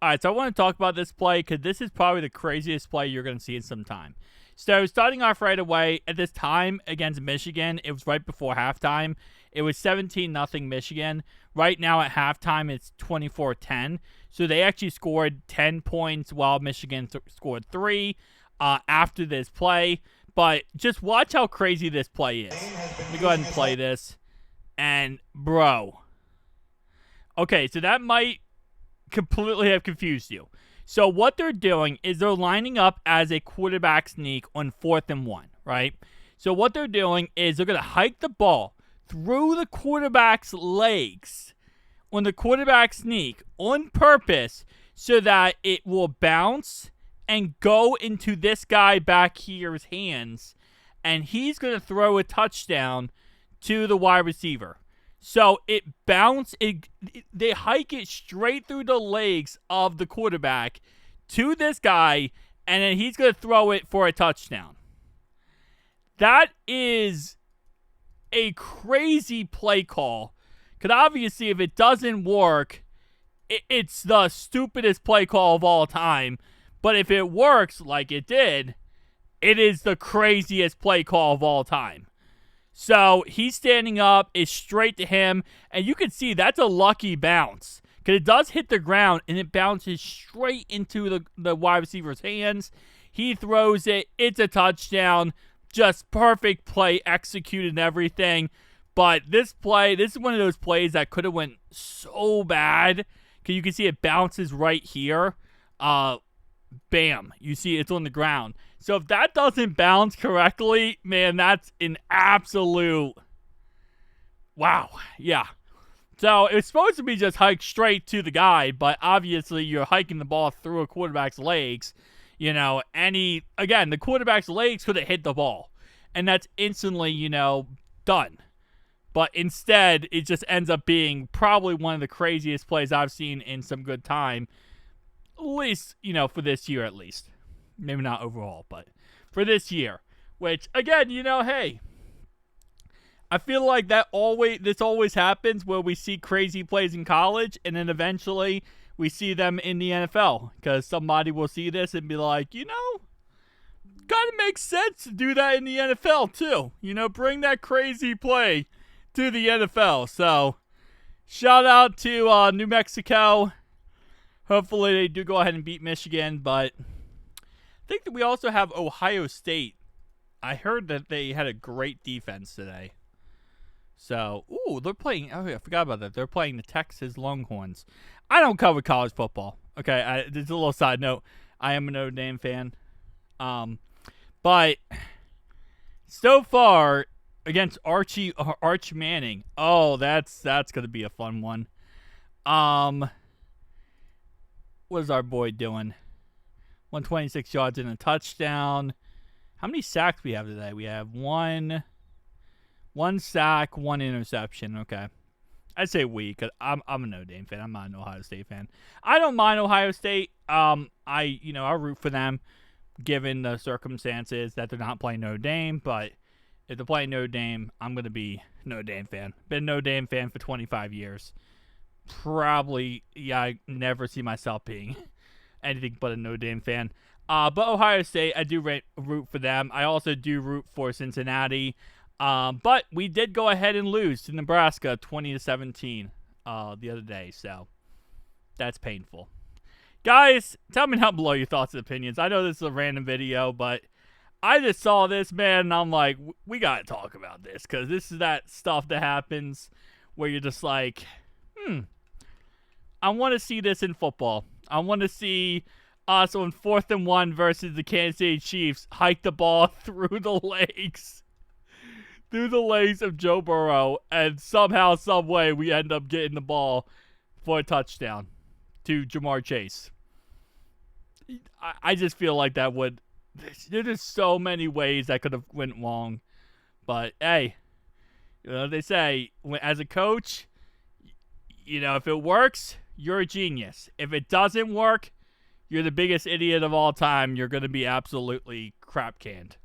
All right, so I want to talk about this play because this is probably the craziest play you're going to see in some time. So starting off right away, at this time against Michigan, it was right before halftime. It was 17-0 Michigan. Right now at halftime, it's 24-10. So they actually scored 10 points while Michigan scored 3 after this play. But just watch how crazy this play is. Let me go ahead and play this. And, bro. Okay, so that might completely have confused you. So what they're doing is they're lining up as a quarterback sneak on 4th and 1, right? So what they're doing is they're going to hike the ball through the quarterback's legs on the quarterback sneak on purpose so that it will bounce and go into this guy back here's hands, and he's going to throw a touchdown to the wide receiver. So they hike it straight through the legs of the quarterback to this guy, and then he's going to throw it for a touchdown. That is a crazy play call. Because obviously, if it doesn't work, it's the stupidest play call of all time. But if it works like it did, it is the craziest play call of all time. So he's standing up, it's straight to him, and you can see that's a lucky bounce. Because it does hit the ground, and it bounces straight into the wide receiver's hands. He throws it, it's a touchdown. Just perfect play, executed and everything. But this is one of those plays that could have went so bad. Because you can see it bounces right here. Bam. You see it's on the ground. So if that doesn't bounce correctly, man, that's an absolute... Wow. Yeah. So it's supposed to be just hiked straight to the guy, but obviously you're hiking the ball through a quarterback's legs. You know, again, the quarterback's legs could have hit the ball. And that's instantly, done. But instead, it just ends up being probably one of the craziest plays I've seen in some good time. At least, for this year at least. Maybe not overall, but for this year. Which, again, hey. I feel like this always happens where we see crazy plays in college, and then eventually we see them in the NFL. Because somebody will see this and be like, kind of makes sense to do that in the NFL too. Bring that crazy play to the NFL. So, shout out to New Mexico. Hopefully they do go ahead and beat Michigan, but I think that we also have Ohio State. I heard that they had a great defense today. So, they're playing. Oh, yeah, I forgot about that. They're playing the Texas Longhorns. I don't cover college football. Okay, just a little side note. I am a Notre Dame fan. But so far against Arch Manning. Oh, that's gonna be a fun one. What is our boy doing? 126 yards and a touchdown. How many sacks we have today? We have one sack, 1 interception. Okay. I'd say we, because I'm a Notre Dame fan. I'm not an Ohio State fan. I don't mind Ohio State. I root for them given the circumstances that they're not playing Notre Dame. But if they're playing Notre Dame, I'm going to be a Notre Dame fan. Been a Notre Dame fan for 25 years. Probably, I never see myself being anything but a Notre Dame fan. But Ohio State, I do root for them. I also do root for Cincinnati. But we did go ahead and lose to Nebraska 20-17 the other day. So that's painful. Guys, tell me down below your thoughts and opinions. I know this is a random video, but I just saw this, man, and I'm like, we got to talk about this. Because this is that stuff that happens where you're just like, I want to see this in football. I want to see us on 4th and 1 versus the Kansas City Chiefs hike the ball through the legs. Through the legs of Joe Burrow, and somehow, some way, we end up getting the ball for a touchdown to Jamar Chase. I just feel like that would... There's just so many ways that could have went wrong. But, hey, they say, as a coach, if it works, you're a genius. If it doesn't work, you're the biggest idiot of all time. You're going to be absolutely crap canned.